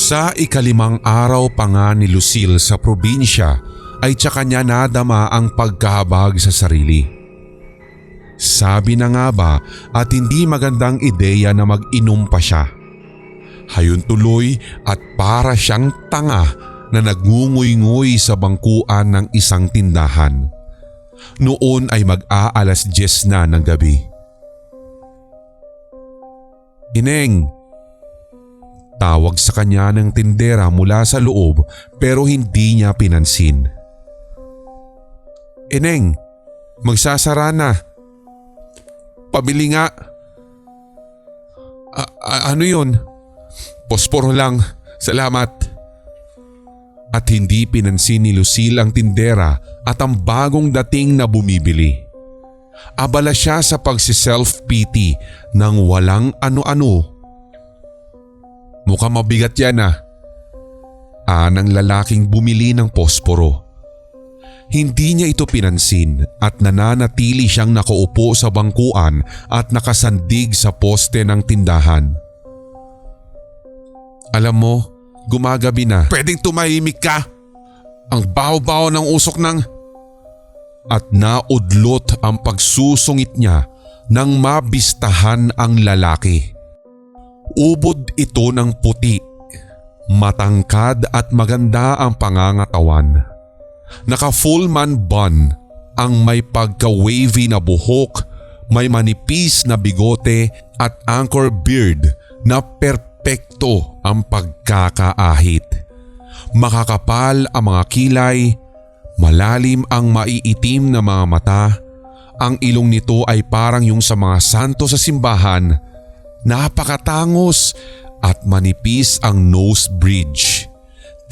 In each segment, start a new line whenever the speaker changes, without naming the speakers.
Sa ikalimang araw pa nga ni Lucille sa probinsya ay tsaka niya nadama ang pagkahabag sa sarili. Sabi na nga ba at hindi magandang ideya na mag-inom pa siya. Hayon tuloy at para siyang tanga na nagngunguy-nguy sa bangkuan ng isang tindahan. Noon ay mag-aalas 10 na ng gabi. "Ineng!" Tawag sa kanya ng tindera mula sa loob pero hindi niya pinansin. "Ineng, magsasara na. Pabili nga." Ano yun?" "Posporo lang, salamat." At hindi pinansin ni Lucille ang tindera at ang bagong dating na bumibili. Abala siya sa pagsi-self-pity ng walang ano-ano. "Mukhang mabigat yan ah." Anang lalaking bumili ng posporo. Hindi niya ito pinansin at nananatili siyang nakaupo sa bangkuan at nakasandig sa poste ng tindahan. "Alam mo, gumagabi na. Pwedeng tumahimik ka? Ang baho-baho ng usok ng..." At naudlot ang pagsusungit niya nang mabistahan ang lalaki. Ubod ito ng puti, matangkad at maganda ang pangangatawan. Naka-full man bun ang may pagka-wavy na buhok, may manipis na bigote at anchor beard na perpekto ang pagkakaahit. Makakapal ang mga kilay, malalim ang maiitim na mga mata. Ang ilong nito ay parang yung sa mga santo sa simbahan. Napakatangos at manipis ang nose bridge.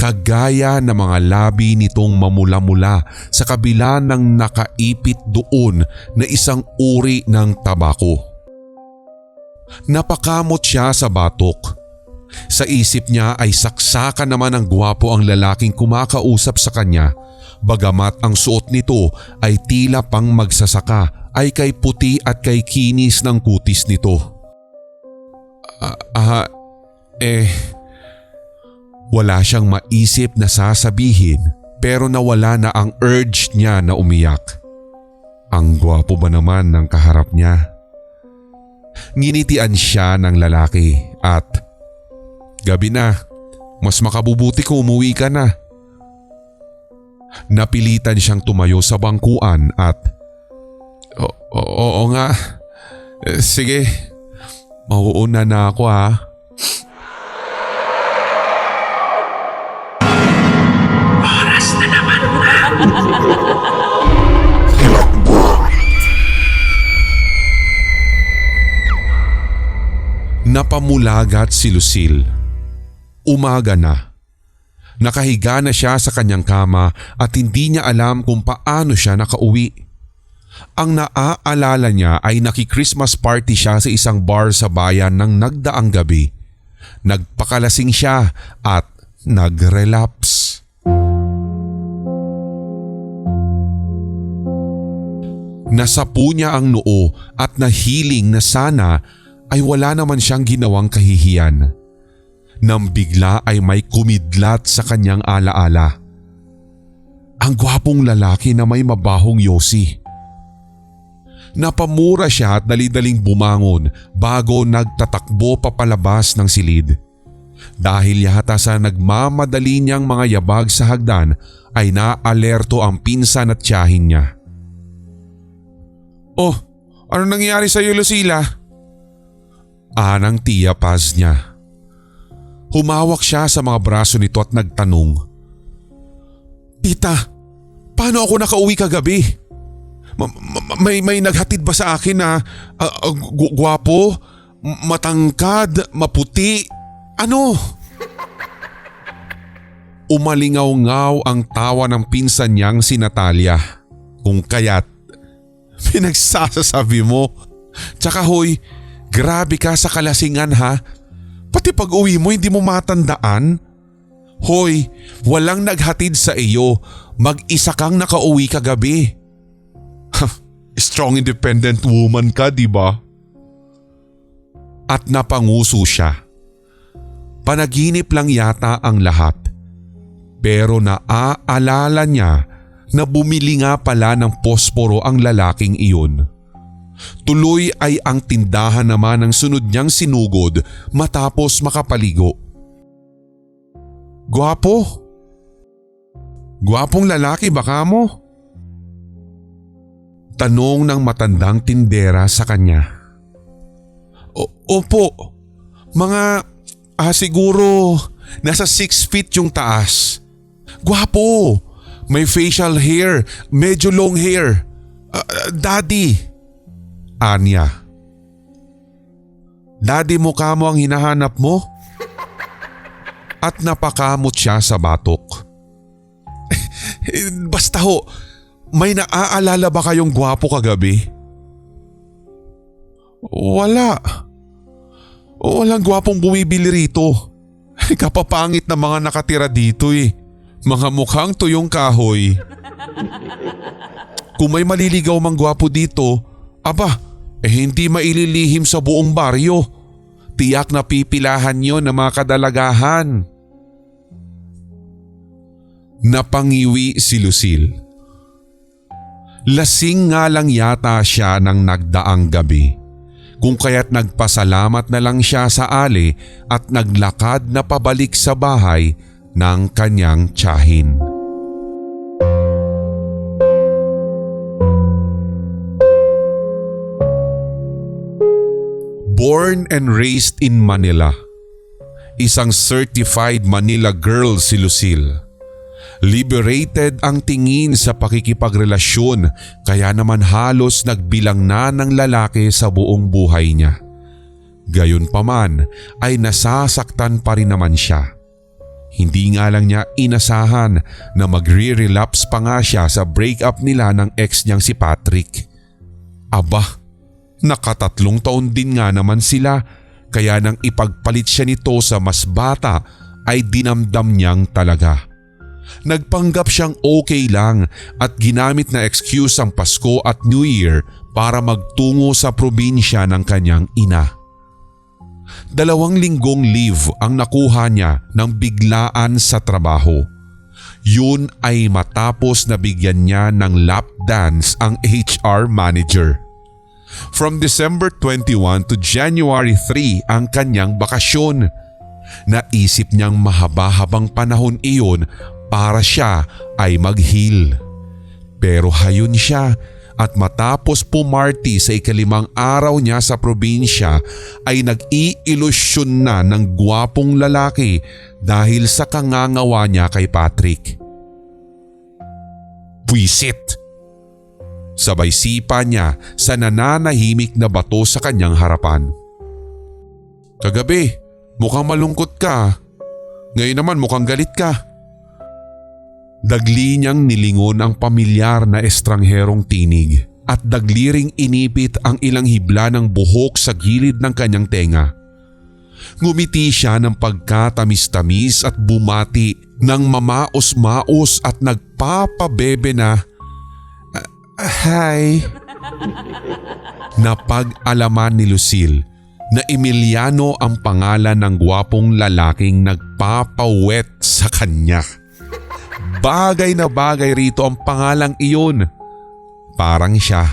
Kagaya ng mga labi nitong mamula-mula sa kabila ng nakaipit doon na isang uri ng tabako. Napakamot siya sa batok. Sa isip niya ay saksakan naman ang gwapo ang lalaking kumakausap sa kanya, bagamat ang suot nito ay tila pang magsasaka ay kay puti at kay kinis ng kutis nito. Wala siyang maisip na sasabihin pero nawala na ang urge niya na umiyak. Ang gwapo ba naman ng kaharap niya? Nginitian siya ng lalaki at, "Gabi na, mas makabubuti kung umuwi ka na." Napilitan siyang tumayo sa bangkuan at, Oo nga, sige, mauuna na ako ha."
Oras na naman na.
Napamulagat si Lucille. Umaga na. Nakahiga na siya sa kanyang kama at hindi niya alam kung paano siya nakauwi. Ang naaalala niya ay naki-Christmas party siya sa isang bar sa bayan ng nagdaang gabi. Nagpakalasing siya at nag-relapse. Nasapu niya ang noo at nahiling na sana ay wala naman siyang ginawang kahihiyan. Nang bigla ay may kumidlat sa kanyang alaala. Ang gwapong lalaki na may mabahong yosi. Napamura siya at dali-daling bumangon bago nagtatakbo papalabas ng silid. Dahil yata sa nagmamadali niyang mga yabag sa hagdan ay naalerto ang pinsan at tiyahin niya. "Oh, ano nangyari sa iyo, Lucila?" Anang tiya Paz niya. Humawak siya sa mga braso nito at nagtanong, "Tita, paano ako nakauwi kagabi? May naghatid ba sa akin na gwapo, matangkad, maputi? Ano?" Umalingaw-ngaw ang tawa ng pinsan niyang si Natalia. Kung kaya't pinagsasasabi mo. Tsaka hoy, grabe ka sa kalasingan ha. Pati pag uwi mo hindi mo matandaan. Hoy, walang naghatid sa iyo. Mag-isa kang nakauwi kagabi. Strong independent woman ka, di ba? At napanguso siya. panaginip lang yata ang lahat. Pero naaalala niya na bumili nga pala ng posporo ang lalaking iyon. Tuloy ay ang tindahan naman ang sunod niyang sinugod matapos makapaligo. Gwapo? Gwapong lalaki baka mo? Tanong ng matandang tindera sa kanya. Opo, mga siguro nasa 6 feet yung taas. Gwapo, may facial hair, medyo long hair. Daddy. Anya. Daddy, mukha mo ang hinahanap mo? At napakamot siya sa batok. Basta ho, may naaalala ba kayong gwapo kagabi? Wala. Walang gwapong bumibili rito. Kapapangit na mga nakatira dito eh. Mga mukhang tuyong kahoy. Kung may maliligaw mang gwapo dito, hindi maililihim sa buong baryo. Tiyak na pipilahan yon ng mga kadalagahan. Napangiwi si Lucille. Lasing nga lang yata siya ng nagdaang gabi, kung kaya't nagpasalamat na lang siya sa ali at naglakad na pabalik sa bahay ng kanyang tiyahin. Born and raised in Manila, isang certified Manila girl si Lucille. Liberated ang tingin sa pakikipagrelasyon kaya naman halos nagbilang na ng lalaki sa buong buhay niya. Gayunpaman ay nasasaktan pa rin naman siya. Hindi nga lang niya inasahan na magre-relapse pa nga siya sa breakup nila ng ex niyang si Patrick. Nakatatlong taon din nga naman sila kaya nang ipagpalit siya nito sa mas bata ay dinamdam niyang talaga. Nagpanggap siyang okay lang at ginamit na excuse ang Pasko at New Year para magtungo sa probinsya ng kanyang ina. 2 linggong leave ang nakuha niya nang biglaan sa trabaho. Yun ay matapos na bigyan niya ng lap dance ang HR manager. From December 21 to January 3 ang kanyang bakasyon. Naisip niyang mahaba-habang panahon iyon para siya ay mag-heal. Pero hayon siya at matapos pumarty sa 5th araw niya sa probinsya ay nag-iilusyon na ng gwapong lalaki dahil sa kangangawa niya kay Patrick. Buisit! Sabay sipa niya sa nananahimik na bato sa kanyang harapan. Kagabi, mukhang malungkot ka. Ngayon naman mukhang galit ka. Dagli niyang nilingon ang pamilyar na estrangherong tinig at dagli ring inipit ang ilang hibla ng buhok sa gilid ng kanyang tenga. Ngumiti siya ng pagkatamis-tamis at bumati ng mamaos-maos at nagpapabebe na, "Hi." Napag-alaman ni Lucille na Emiliano ang pangalan ng gwapong lalaking nagpapawet sa kanya. Bagay na bagay rito ang pangalang iyon. Parang siya.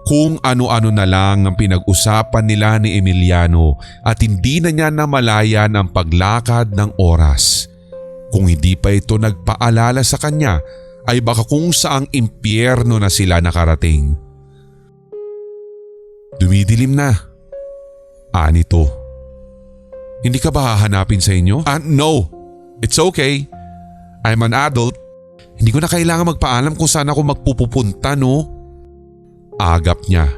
Kung ano-ano na lang ang pinag-usapan nila ni Emiliano at hindi na niya namalayan ang paglakad ng oras. Kung hindi pa ito nagpaalala sa kanya ay baka kung saang impyerno na sila nakarating. Dumidilim na. Nito. Hindi ka ba hahanapin sa inyo? No. It's okay. I'm an adult. Hindi ko na kailangan magpaalam kung saan ako magpupunta, no? Agap niya.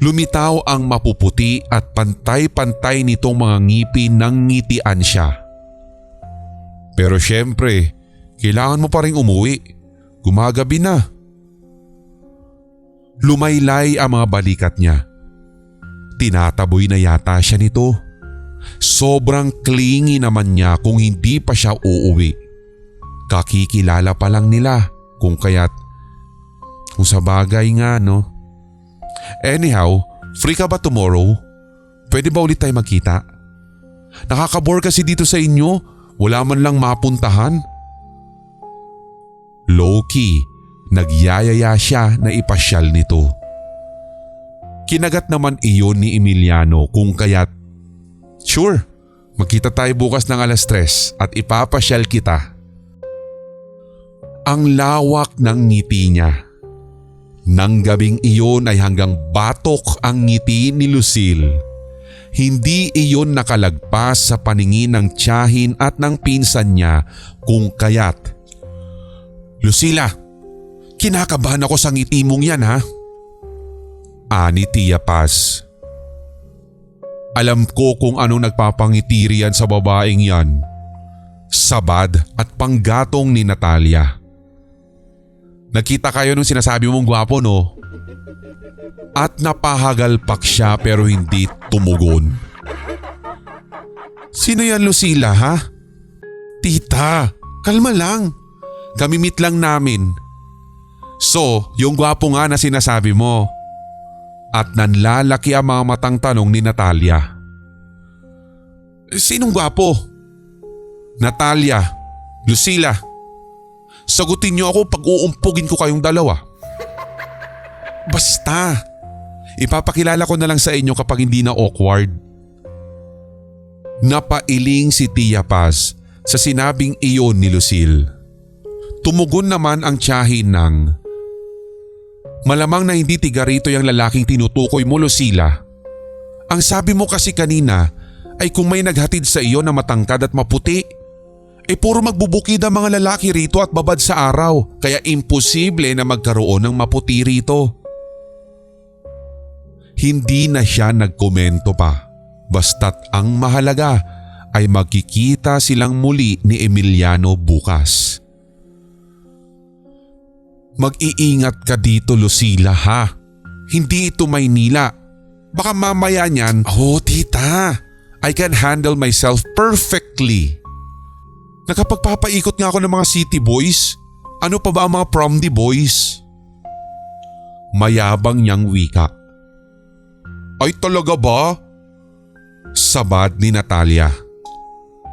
Lumitaw ang mapuputi at pantay-pantay nitong mga ngipin nang ngitian siya. Pero syempre, kailangan mo pa rin umuwi. Gumagabi na. Lumaylay ang mga balikat niya. Tinataboy na yata siya nito. Sobrang clingy naman niya kung hindi pa siya uuwi. Kakikilala pa lang nila kung sa bagay nga, no? Anyhow, free ka ba tomorrow? Pwede ba ulit tayo magkita? Nakakabore kasi dito sa inyo. Wala man lang mapuntahan. Low-key, nagyayaya siya na ipasyal nito. Kinagat naman iyon ni Emiliano kung kaya't, "Sure, magkita tayo bukas ng 3:00 at ipapasyal kita." Ang lawak ng ngiti niya. Nang gabing iyon ay hanggang batok ang ngiti ni Lucille. Hindi iyon nakalagpas sa paningin ng tiyahin at ng pinsan niya kung kaya't, "Lucila, kinakabahan ako sa ngiti mong yan ha?" Ani Tia Paz. "Alam ko kung anong nagpapangiti riyan sa babaeng yan." Sabad at panggatong ni Natalia. "Nakita kayo nung sinasabi mong gwapo no?" At napahagalpak siya pero hindi tumugon. "Sino yan Lucila ha?" "Tita, kalma lang. Kamimit lang namin." "So, yung gwapo nga na sinasabi mo." At nanlalaki ang mga matang tanong ni Natalia. "Sinong gwapo?" "Natalia, Lucila. Sagutin niyo ako pag uumpugin ko kayong dalawa." "Basta. Ipapakilala ko na lang sa inyo kapag hindi na awkward." Napailing si Tia Paz sa sinabing iyon ni Lucille. Tumugon naman ang tiyahin ng, "Malamang na hindi tiga rito yung lalaking tinutukoy mo Lucila. Ang sabi mo kasi kanina ay kung may naghatid sa iyo na matangkad at maputi. Puro magbubukid ang mga lalaki rito at babad sa araw kaya imposible na magkaroon ng maputi rito." Hindi na siya nagkomento pa. Basta't ang mahalaga ay magkikita silang muli ni Emiliano bukas. "Mag-iingat ka dito Lucila ha. Hindi ito Maynila. Baka mamaya niyan." "Oh tita, I can handle myself perfectly. Nakapagpapaikot nga ako ng mga city boys. Ano pa ba ang mga prom-de boys?" Mayabang niyang wika. "Ay talaga ba?" Sabad ni Natalia.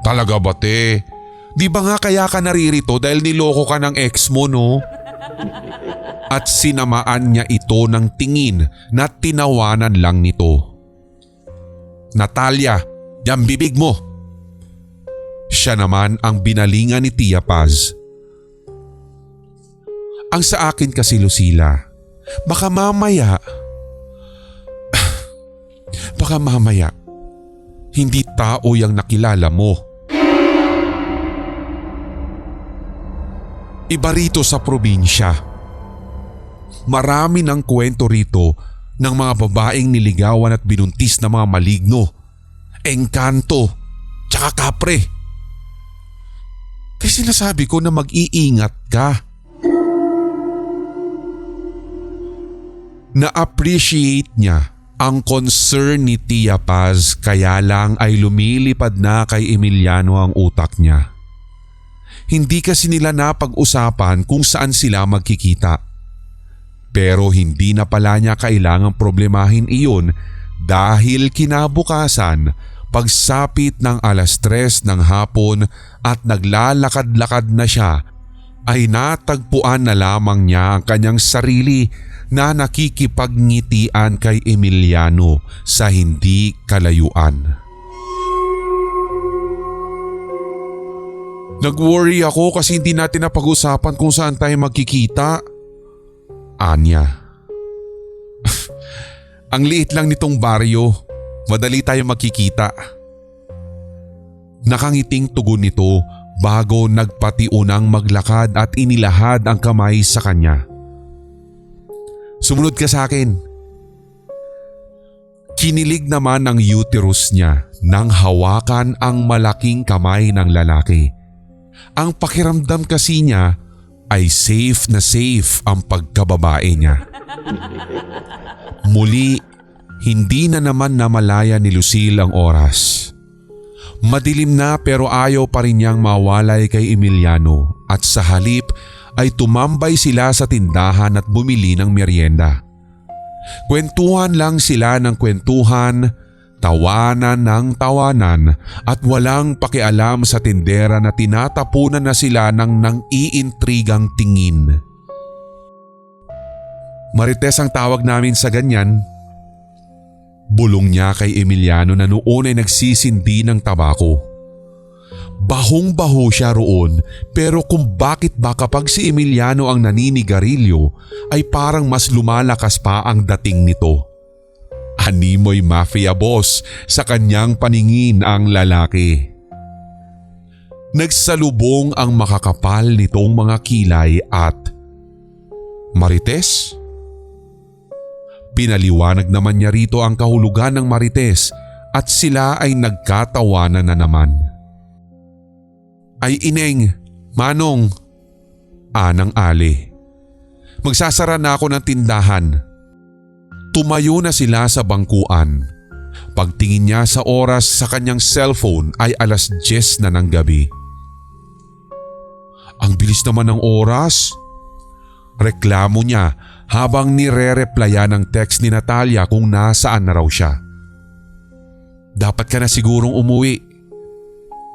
"Talaga ba te? Di ba nga kaya ka naririto dahil niloko ka ng ex mo no?" At sinamaan niya ito ng tingin na tinawanan lang nito. "Natalia, yung bibig mo." Siya naman ang binalingan ni Tia Paz. "Ang sa akin kasi Lucila, baka mamaya hindi tao yung nakilala mo. Iba rito sa probinsya. Marami ng kwento rito ng mga babaeng niligawan at binuntis na mga maligno, engkanto, tsaka kapre. Kaya sinasabi ko na mag-iingat ka." Na-appreciate niya ang concern ni Tia Paz kaya lang ay lumilipad na kay Emiliano ang utak niya. Hindi kasi nila napag-usapan kung saan sila magkikita. Pero hindi na pala niya kailangang problemahin iyon dahil kinabukasan pagsapit ng 3:00 ng hapon at naglalakad-lakad na siya ay natagpuan na lamang niya ang kanyang sarili na nakikipagnitian kay Emiliano sa hindi kalayuan. "Nag-worry ako kasi hindi natin napag-usapan kung saan tayo magkikita." Anya. "Ang liit lang nitong baryo. Madali tayo magkikita." Nakangiting tugon nito bago nagpatiunang maglakad at inilahad ang kamay sa kanya. "Sumunod ka sa akin." Kinilig naman ang uterus niya nang hawakan ang malaking kamay ng lalaki. Ang pakiramdam kasi niya ay safe na safe ang pagkababae niya. Muli, hindi na naman namalaya ni Lucille ang oras. Madilim na pero ayaw pa rin niyang mawalay kay Emiliano at sa halip ay tumambay sila sa tindahan at bumili ng merienda. Kwentuhan lang sila ng kwentuhan Tawanan ng tawanan at walang pakialam sa tindera na tinatapunan na sila ng nang-iintrigang tingin. Marites ang tawag namin sa ganyan. Bulong niya kay Emiliano na noon ay nagsisindi ng tabako. Bahong-baho siya roon, pero kung bakit ba kapag si Emiliano ang naninigarilyo ay parang mas lumalakas pa ang dating nito. Animoy mafia boss sa kanyang paningin ang lalaki. Nagsalubong ang makakapal nitong mga kilay at Marites? Pinaliwanag naman niya rito ang kahulugan ng Marites at sila ay nagkatawanan na naman. Ay ineng, manong, anang Ali. Magsasara na ako ng tindahan. Tumayo na sila sa bangkuan. Pagtingin niya sa oras sa kanyang cellphone ay 10:00 na ng gabi. Ang bilis naman ng oras. Reklamo niya habang nire-replyan ng text ni Natalia kung nasaan na raw siya. Dapat ka na sigurong umuwi,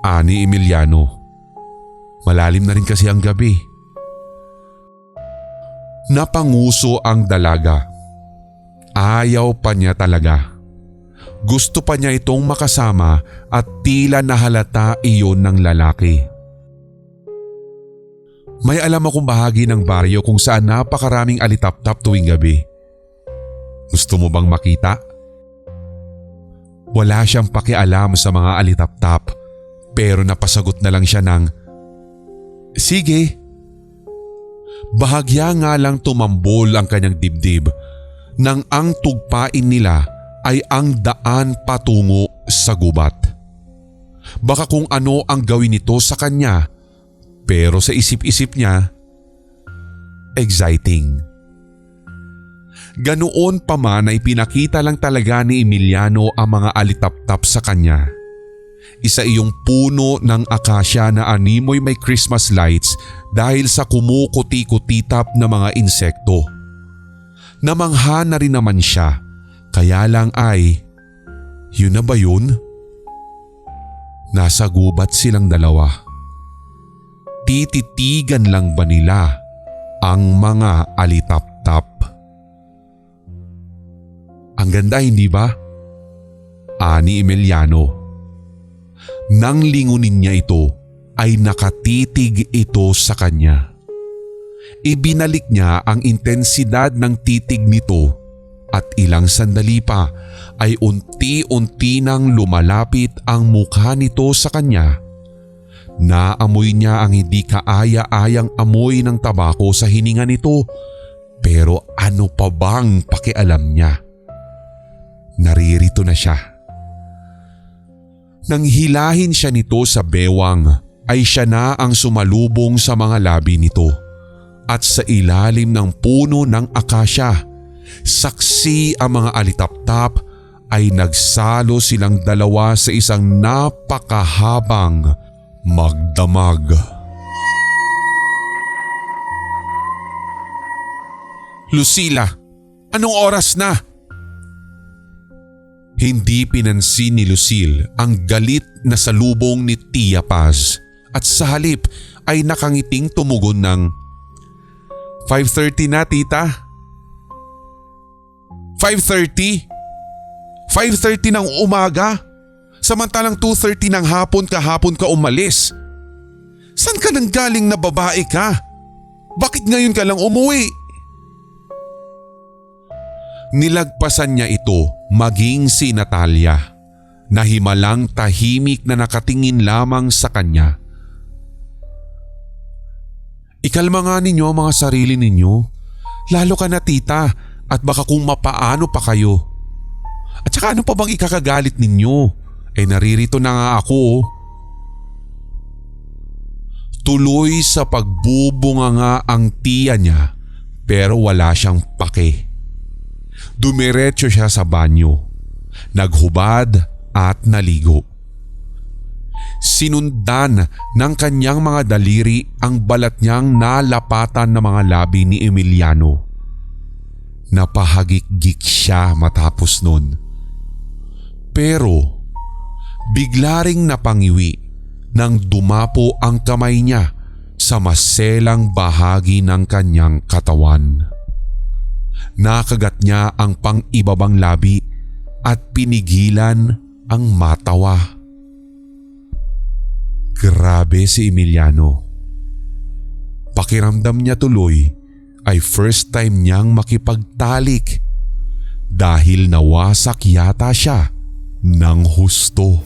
ani Emiliano. Malalim na rin kasi ang gabi. Napanguso ang dalaga. Ayaw pa niya talaga. Gusto pa niya itong makasama at tila nahalata iyon ng lalaki. May alam akong bahagi ng baryo kung saan napakaraming alitap-tap tuwing gabi. Gusto mo bang makita? Wala siyang pakialam sa mga alitap-tap pero napasagot na lang siya ng, "Sige." Bahagya nga lang tumambol ang kanyang dibdib nang ang tugpain nila ay ang daan patungo sa gubat. Baka kung ano ang gawin nito sa kanya, pero sa isip-isip niya, exciting. Ganoon pa man ay pinakita lang talaga ni Emiliano ang mga alitap-tap sa kanya. Isa iyong puno ng akasya na animoy may Christmas lights dahil sa kumukuti-kutitap na mga insekto. Namangha na rin naman siya, kaya lang ay, yun na ba yun? Nasa gubat silang dalawa. Tititigan lang ba nila ang mga alitap-tap? Ang ganda, hindi ba? Ani Emiliano. Nang lingunin niya ito, ay nakatitig ito sa kanya. Ibinalik niya ang intensidad ng titig nito at ilang sandali pa ay unti-unti nang lumalapit ang mukha nito sa kanya. Naamoy niya ang hindi kaaya-ayang amoy ng tabako sa hininga nito, pero ano pa bang pakialam niya? Naririto na siya. Nang hilahin siya nito sa bewang ay siya na ang sumalubong sa mga labi nito. At sa ilalim ng puno ng akasya, saksi ang mga alitap-tap ay nagsalo silang dalawa sa isang napakahabang magdamag. Lucila, anong oras na? Hindi pinansin ni Lucille ang galit na salubong ni Tia Paz at sa halip ay nakangiting tumugon ng 5:30 na, tita. 5:30? 5:30 ng umaga? Samantalang 2:30 ng hapon kahapon ka umalis. San ka nang galing na babae ka? Bakit ngayon ka lang umuwi? Nilagpasan niya ito maging si Natalia, na himalang tahimik na nakatingin lamang sa kanya. Ikalma nga ninyo ang mga sarili ninyo. Lalo ka na, tita, at baka kung mapaano pa kayo. At saka ano pa bang ikakagalit ninyo? Naririto na nga ako. Tuloy sa pagbubunga nga ang tiya niya pero wala siyang pake. Dumiretso siya sa banyo, naghubad at naligo. Sinundan ng kanyang mga daliri ang balat niyang nalapatan ng mga labi ni Emiliano. Napahagik-gik siya matapos nun. Pero bigla ring napangiwi nang dumapo ang kamay niya sa maselang bahagi ng kanyang katawan. Nakagat niya ang pang-ibabang labi at pinigilan ang matawa. Grabe si Emiliano. Pakiramdam niya tuloy ay first time niyang makipagtalik dahil nawasak yata siya ng husto.